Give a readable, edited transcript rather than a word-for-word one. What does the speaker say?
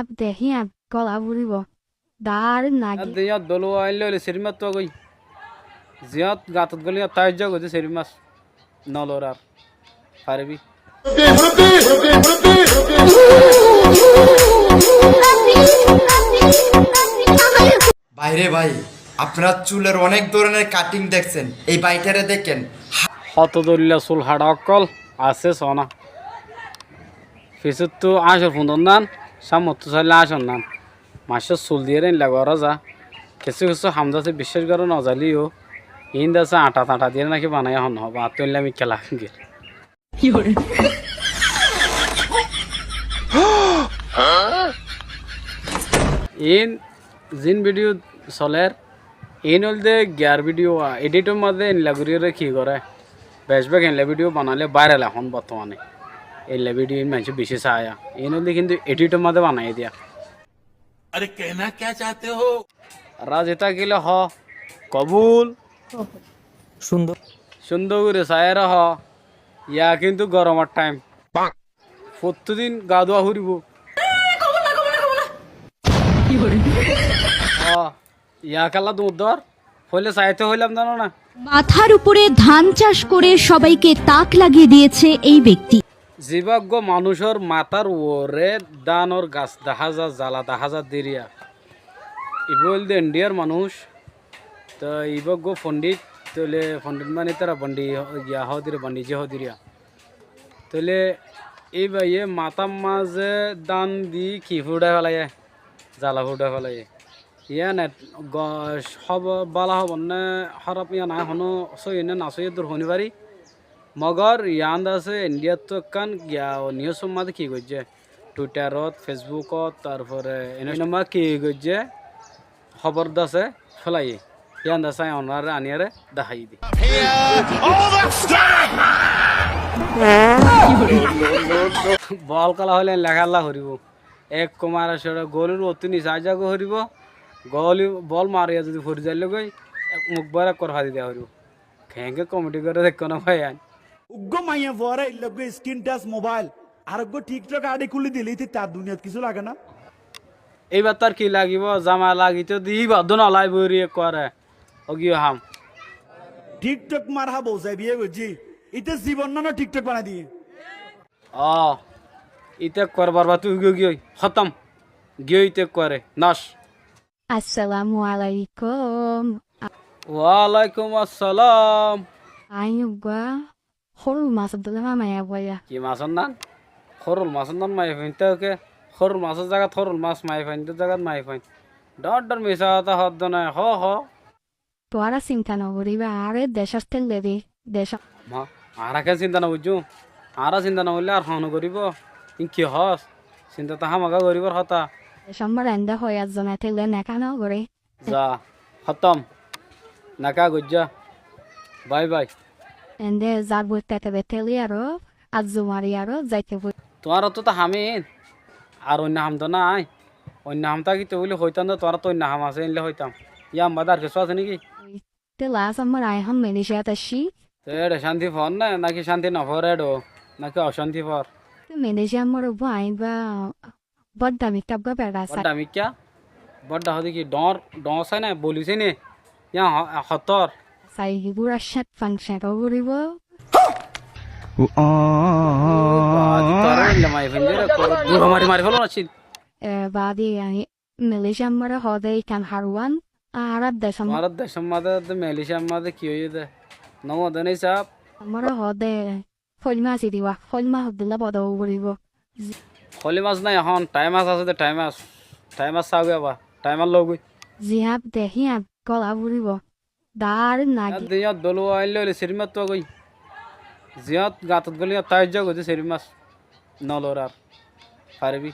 জিহাব দেখি গলা বুড়িব দার নাগি দিয়াত দলো আইলে সেরিমাত তো গই জিয়াত গাতত গলি তাই যা গজে সেরি মাছ নলর আর পারবি বাইরে ভাই আপনার চুলের অনেক ধরনের কাটিং দেখছেন, এই বাইটারে দেখেন। হত দলিলা চুল হাড়া অকল আছে সোনা ফিসুত তো আসর ফুন্দন নান সামত তো চাইলে আসর নান মাসের চুল দিয়ে রেন লাগা যা কিছু কিছু হামদাসে বিশ্বাস করো নজালিও ইন্দ আছে আটা টাটা দিয়ে নাকি বানাই হন হবা তুললে আমি খেলা গেল ইন জিন ভিডিও চলের ইন হল দে গিয়ার ভিডিও এডিটের মধ্যে লাগুরিয়ে কি করে বেশবেগ এনলে ভিডিও বানালে ভাইরাল এখন বর্তমানে এনলে ভিডিও মানুষ বেশি চায়া ইন হল কিন্তু এডিটের মধ্যে বানাই দিয়া अरे कहना क्या चाहते हो রাজেতা গেলে হ কবুল সুন্দর সুন্দর করে চায়ের হ ইয়া কিন্তু গরমের টাইম প্রতিদিন গা ধোয়া ফুরিব ইয়া খেলা দুধ ধর হইলে চাইতে হইলাম জানো না মাথার উপরে ধান চাষ করে সবাইকে তাক লাগিয়ে দিয়েছে এই ব্যক্তি। জীবজ্ঞ মানুষের মাথার ওরে দানর গাছ দেখা যা জ্বালা দেখা যা দেরিয়া ইবল দে ইন্ডিয়ার মানুষ তো ইবজ্ঞ পণ্ডিত তোলে পণ্ডিত মানে তারা বন্ডি ইয়া হদিরে বন্ডি যে হদিরিয়া তোলে এই ভাইয়ে মাথা মাঝে দান দি কি ফুটাই ফেলাই জ্বালা ফুটাই ফেলাই ইয়া নে সব বালা হব না খারাপ ইয়া নাই হনো সই না নাচই দূর হনি পারি মগর ইয়ান আছে ইন্ডিয়াত তো কান গিয়া নিউজ মাঝে কি করছে টুইটারত ফেসবুকত তারপরে এনে কি করছে খবর দাসে ফেলাই ইয়ান দাসাই অনারে আনিয়ারে দেখাই দি বল কালা হলে লেখাল্লা হরিব এক কুমার গলির অতি নিচা জাগো হরিব গলি বল মারিয়া যদি ফরি যাইলে গই মুখ বরা করফা দি দেওয়া হরিব খেঙ্গে কমেডি করে দেখো না ভাই আন উগ্র মাইয়া পরে লগে স্ক্রিন টাচ মোবাইল আর গো টিকটক আডি খুলি দিলেই তার দুনিয়াত কিছু লাগে না। এইবার তার কি লাগিব জামা লাগি তো দি বাদ নলাই বরি করে অগিও হাম টিকটক মার হা বউসাই বিয়ে বুঝছি ইতে জীবন না টিকটক বানাই দিয়ে অ ইতে করবার বা তুই গিয়ে খতম গিয়ে ইতে করে নাশ আসসালামু আলাইকুম ওয়ালাইকুম আসসালাম আইনুগা সৰু মাছ দিলে মামায়া বয়া কি মাছৰ নাম সৰুল মাছৰ নাম মাই ফাইনতে ওকে সৰুল মাছৰ জাগাত সৰুল মাছ মাই ফাইনতে জাগাত মাই ফাইন ডৰ মিছা এটা শব্দ নাই হ তোরা চিন্তা নকরিবা আরে দেশৰ তেলে দি দেশ আরাকে চিন্তা নবুঝু আরা চিন্তা নকরলে আর হন করিব কি হস চিন্তা তাহা মাগা করিবার হতা দেশম্বর এন্দা হয় একজনে তেলে নেকা নকরে যা খতম নাকা গজ্জা বাই বাই এন্দে যার বইতে তেলে আরো আজু মারি আরো যাইতে বই তোমার তো হামিন আর অন্য হাম তো নাই অন্য হামতা কি তো বলে হইতাম না তোরা তো অন্য হাম আছে এনলে হইতাম ইয়া আমাদের কিছু আছে নাকি তেলা আমার আইহাম মেলিশিয়াত আসি এডে শান্তি ফর না নাকি শান্তি নফর এডো নাকি অশান্তি ফর মেলিশিয়া আমার আইবা বড্ডা মিকটাপ গা বেড়া বড্ডা মিক্যা বড্ডা হদি কি ডর ডর চাই না বলিছে নে ইয়া হতর চাই গুড়া সাত ফাংশন করিব মারি মারি ফেলো নাছিল বাদি মেলিশিয়া আমার হদে কান হারওয়ান আরব দেশম আমার দেশের মাঝে মেলিশিয়ার মাঝে কি হয়ে যায় নমদ নেই সাপ আমার হদে ফলমা আছে দিবা ফলমা হদিলা বদ করিব হলি মাছ নাই এখন টাইম মাছ আছে তো টাইম মাছ চাও আবার টাইমার লগ জিহাব দেখি গলা বুড়িব দার নাগি দিয়াত দলো আইলে সেরি মাছ তো গই জিয়াত গাতত গলি তাই যা গজে সেরি মাছ নলর আর পারবি